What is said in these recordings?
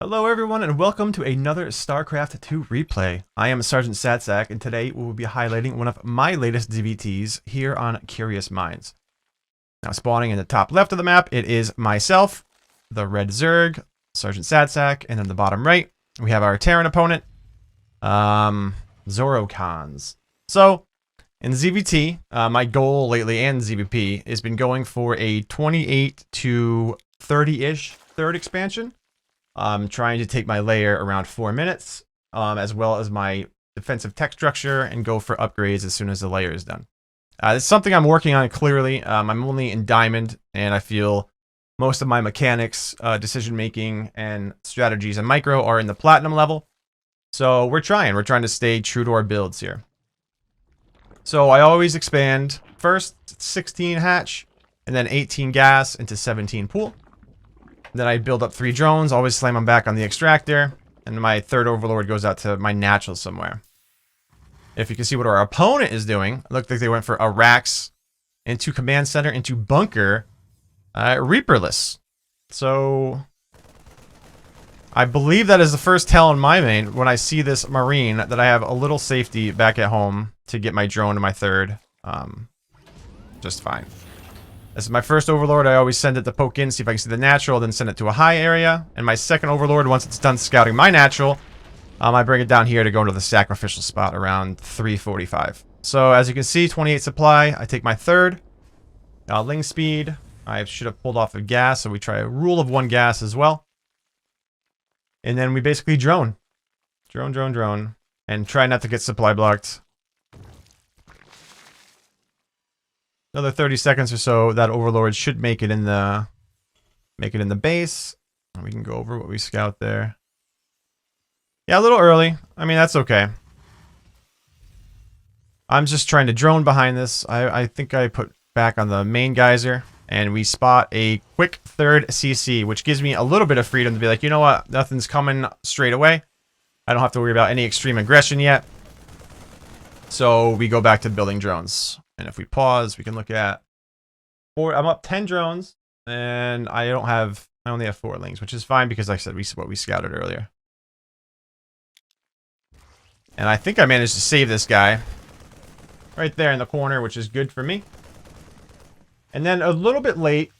Hello everyone and welcome to another StarCraft 2 replay. I am Sergeant Satsak and today we will be highlighting one of my latest DVTs here on Curious Minds. Now spawning in the top left of the map, it is myself, the red Zerg, Sergeant Satsak, and in the bottom right, we have our Terran opponent, Zorokans. So, in ZVT, my goal lately and ZVP has been going for a 28 to 30-ish third expansion. I'm trying to take my layer around 4 minutes, as well as my defensive tech structure, and go for upgrades as soon as the layer is done. It's something I'm working on clearly. I'm only in Diamond, and I feel most of my mechanics, decision making, and strategies and micro are in the Platinum level. So we're trying to stay true to our builds here. So I always expand first 16 hatch, and then 18 gas into 17 pool. Then I build up 3 drones, always slam them back on the extractor, and my third overlord goes out to my natural somewhere. If you can see what our opponent is doing, it looked like they went for a Rax into command center into bunker, Reaperless. So I believe that is the first tell in my main when I see this Marine that I have a little safety back at home to get my drone to my third, just fine. This is my first overlord. I always send it to poke in, see if I can see the natural, then send it to a high area. And my second overlord, once it's done scouting my natural, I bring it down here to go into the sacrificial spot around 3:45. So as you can see, 28 supply. I take my third. Ling speed. I should have pulled off of gas, so we try a rule of 1 gas as well. And then we basically drone. Drone. And try not to get supply blocked. Another 30 seconds or so, that overlord should make it in the base. And we can go over what we scout there. Yeah, a little early. I mean, that's okay. I'm just trying to drone behind this. I think I put back on the main geyser, and we spot a quick third CC, which gives me a little bit of freedom to be like, you know what, nothing's coming straight away. I don't have to worry about any extreme aggression yet. So we go back to building drones. And if we pause, we can look at 4. I'm up 10 drones, and I only have 4 lings, which is fine because like I said, what we scouted earlier. And I think I managed to save this guy right there in the corner, which is good for me. And then a little bit late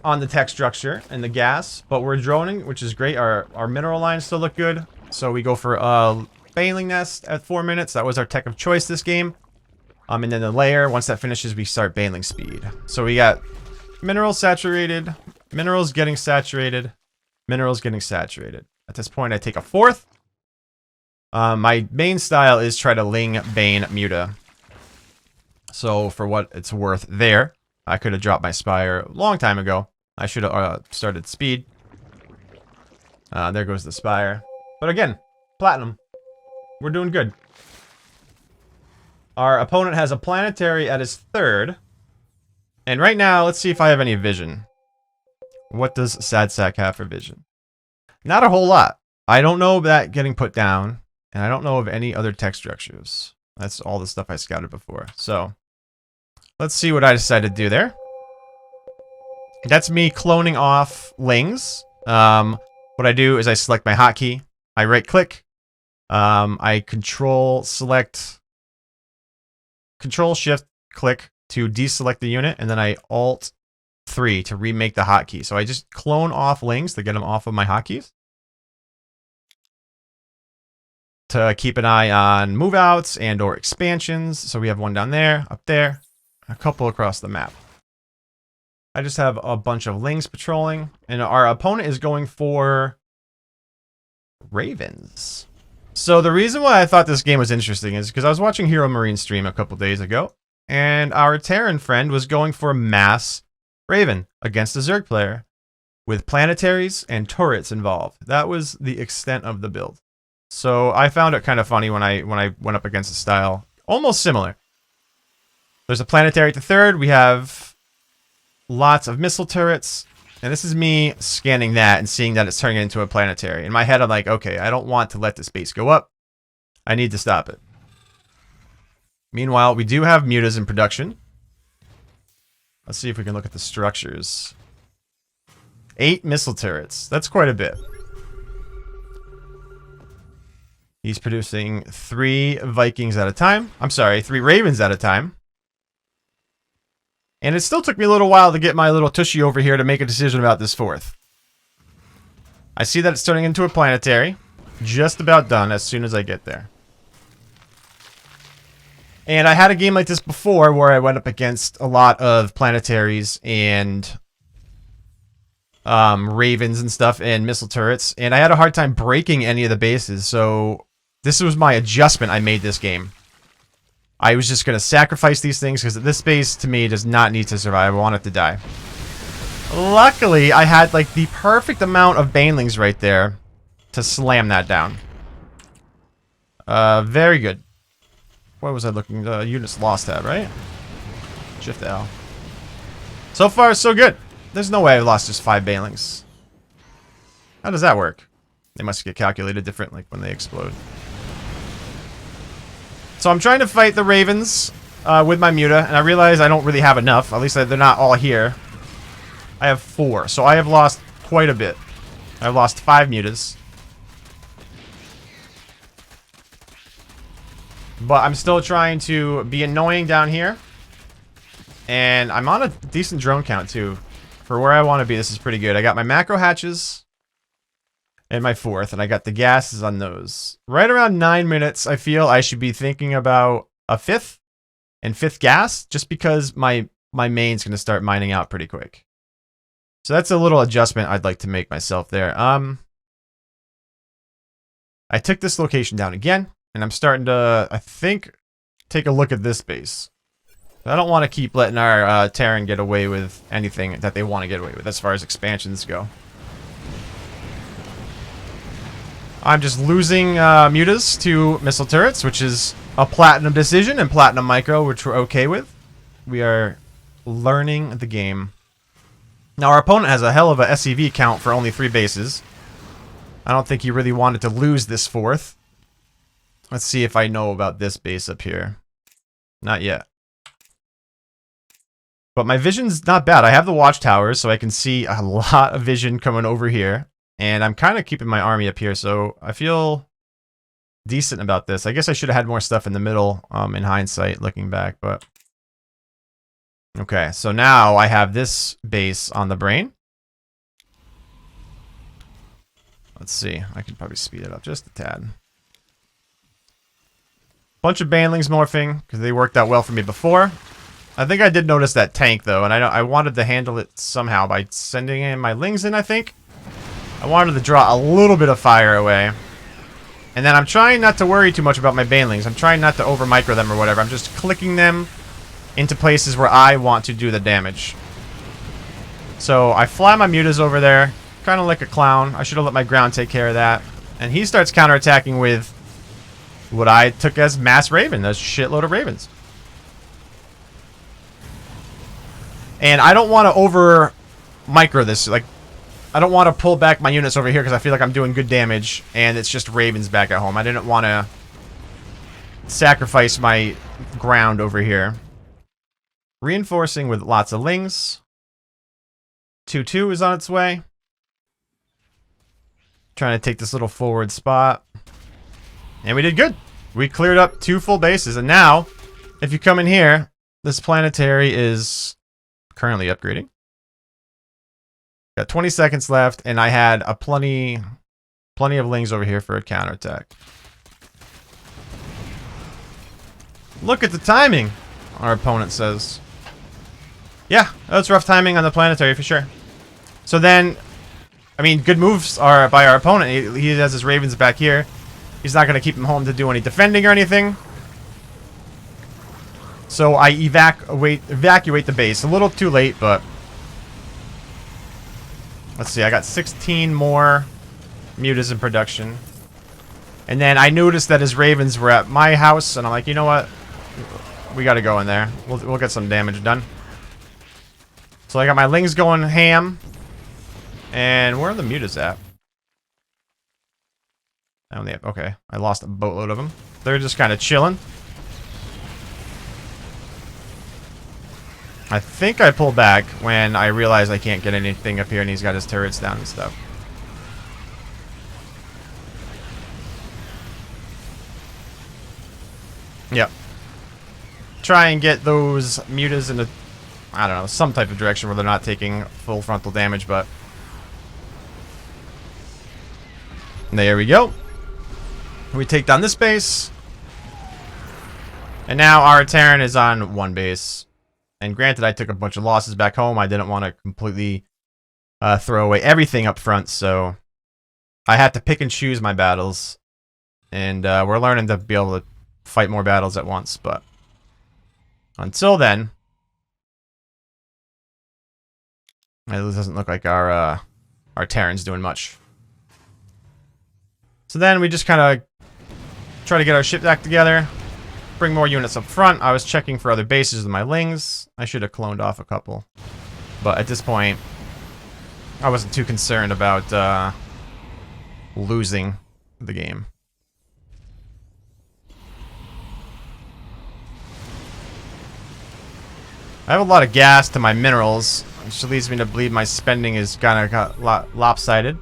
on the tech structure and the gas, but we're droning, which is great. Our mineral lines still look good. So we go for a Baneling Nest at 4 minutes. That was our tech of choice this game. And then the layer, once that finishes, we start Baneling speed. So we got minerals saturated, minerals getting saturated, minerals getting saturated. At this point, I take a 4th. My main style is try to Ling, Bane, Muta. So for what it's worth there, I could have dropped my Spire a long time ago. I should have started speed. There goes the Spire. But again, Platinum. We're doing good. Our opponent has a planetary at his third. And right now, let's see if I have any vision. What does Sadsack have for vision? Not a whole lot. I don't know that getting put down. And I don't know of any other tech structures. That's all the stuff I scouted before. So, let's see what I decide to do there. That's me cloning off Lings. What I do is I select my hotkey. I right click. I control shift click to deselect the unit, and then I alt 3 to remake the hotkey. So I just clone off Lings to get them off of my hotkeys. To keep an eye on move outs and or expansions. So we have one down there, up there, a couple across the map. I just have a bunch of Lings patrolling, and our opponent is going for Ravens. So the reason why I thought this game was interesting is because I was watching Hero Marine stream a couple days ago, and our Terran friend was going for mass Raven against a Zerg player with planetaries and turrets involved. That was the extent of the build. So I found it kind of funny when I went up against a style almost similar. There's a planetary at the third. We have lots of missile turrets. And this is me scanning that and seeing that it's turning into a planetary. In my head, I'm like, okay, I don't want to let this base go up. I need to stop it. Meanwhile, we do have mutas in production. Let's see if we can look at the structures. 8 missile turrets. That's quite a bit. He's producing 3 Vikings at a time. I'm sorry, 3 Ravens at a time. And it still took me a little while to get my little tushy over here to make a decision about this 4th. I see that it's turning into a planetary. Just about done as soon as I get there. And I had a game like this before where I went up against a lot of planetaries and ravens and stuff and missile turrets. And I had a hard time breaking any of the bases. So this was my adjustment I made this game. I was just going to sacrifice these things because this base, to me, does not need to survive. I want it to die. Luckily, I had, like, the perfect amount of banelings right there to slam that down. Very good. What was I looking? Units lost tab, right? Shift L. So far, so good. There's no way I've lost just 5 banelings. How does that work? They must get calculated different, like, when they explode. So I'm trying to fight the ravens with my muta, and I realize I don't really have enough. At least they're not all here. I have 4, so I have lost quite a bit. I've lost 5 mutas. But I'm still trying to be annoying down here. And I'm on a decent drone count, too. For where I want to be, this is pretty good. I got my macro hatches and my 4th, and I got the gases on those. Right around 9 minutes, I feel I should be thinking about a 5th and 5th gas, just because my main's going to start mining out pretty quick. So that's a little adjustment I'd like to make myself there. I took this location down again, and I'm starting to, I think, take a look at this base. I don't want to keep letting our Terran get away with anything that they want to get away with as far as expansions go. I'm just losing mutas to missile turrets, which is a platinum decision, and platinum micro, which we're okay with. We are learning the game. Now, our opponent has a hell of a SCV count for only 3 bases. I don't think he really wanted to lose this 4th. Let's see if I know about this base up here. Not yet. But my vision's not bad. I have the watchtowers, so I can see a lot of vision coming over here. And I'm kind of keeping my army up here, so I feel decent about this. I guess I should have had more stuff in the middle, in hindsight, looking back, but... Okay, so now I have this base on the brain. Let's see. I can probably speed it up just a tad. Bunch of banelings morphing, because they worked out well for me before. I think I did notice that tank, though, and I wanted to handle it somehow by sending in my lings in, I think. I wanted to draw a little bit of fire away. And then I'm trying not to worry too much about my banelings. I'm trying not to over-micro them or whatever. I'm just clicking them into places where I want to do the damage. So I fly my mutas over there, kind of like a clown. I should have let my ground take care of that. And he starts counterattacking with what I took as mass raven. There's a shitload of ravens. And I don't want to over-micro this. Like, I don't want to pull back my units over here because I feel like I'm doing good damage and it's just ravens back at home. I didn't want to sacrifice my ground over here. Reinforcing with lots of lings. 2-2 is on its way. Trying to take this little forward spot. And we did good. We cleared up 2 full bases. And now, if you come in here, this planetary is currently upgrading. Got 20 seconds left, and I had a plenty of lings over here for a counterattack. Look at the timing, our opponent says. Yeah, that's rough timing on the planetary for sure. So then, I mean, good moves are by our opponent. He has his ravens back here. He's not going to keep him home to do any defending or anything. So I evacuate the base. A little too late, but... Let's see, I got 16 more mutas in production. And then I noticed that his ravens were at my house, and I'm like, you know what? We gotta go in there. We'll get some damage done. So I got my lings going ham. And where are the mutas at? I only have, okay, I lost a boatload of them. They're just kind of chilling. I think I pulled back when I realized I can't get anything up here and he's got his turrets down and stuff. Yep. Try and get those mutas into, I don't know, some type of direction where they're not taking full frontal damage, but... There we go. We take down this base. And now our Terran is on one base. And granted, I took a bunch of losses back home. I didn't want to completely throw away everything up front, so I had to pick and choose my battles. And we're learning to be able to fight more battles at once, but until then, it doesn't look like our Terran's doing much. So then we just kind of try to get our ship back together, bring more units up front. I was checking for other bases with my lings. I should have cloned off a couple, but at this point, I wasn't too concerned about losing the game. I have a lot of gas to my minerals, which leads me to believe my spending is kind of lopsided.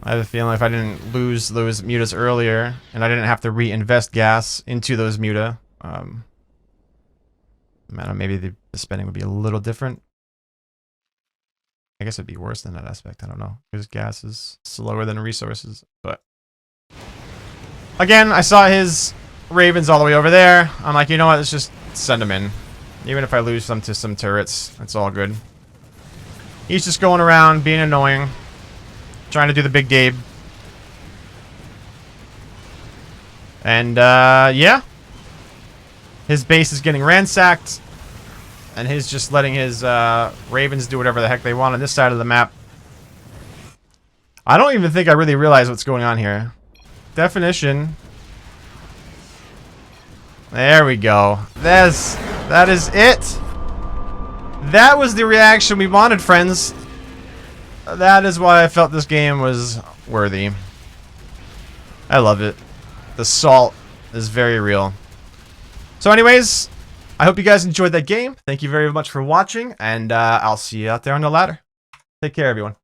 I have a feeling if I didn't lose those mutas earlier, and I didn't have to reinvest gas into those muta, maybe the spending would be a little different. I guess it'd be worse than that aspect, I don't know, because gas is slower than resources, but... Again, I saw his ravens all the way over there. I'm like, you know what, let's just send them in. Even if I lose them to some turrets, it's all good. He's just going around, being annoying. Trying to do the big Gabe. And, yeah. His base is getting ransacked. And he's just letting his, ravens do whatever the heck they want on this side of the map. I don't even think I really realize what's going on here. Definition. There we go. That is it. That was the reaction we wanted, friends. That is why I felt this game was worthy. I love it. The salt is very real. So anyways, I hope you guys enjoyed that game. Thank you very much for watching, and I'll see you out there on the ladder. Take care, everyone.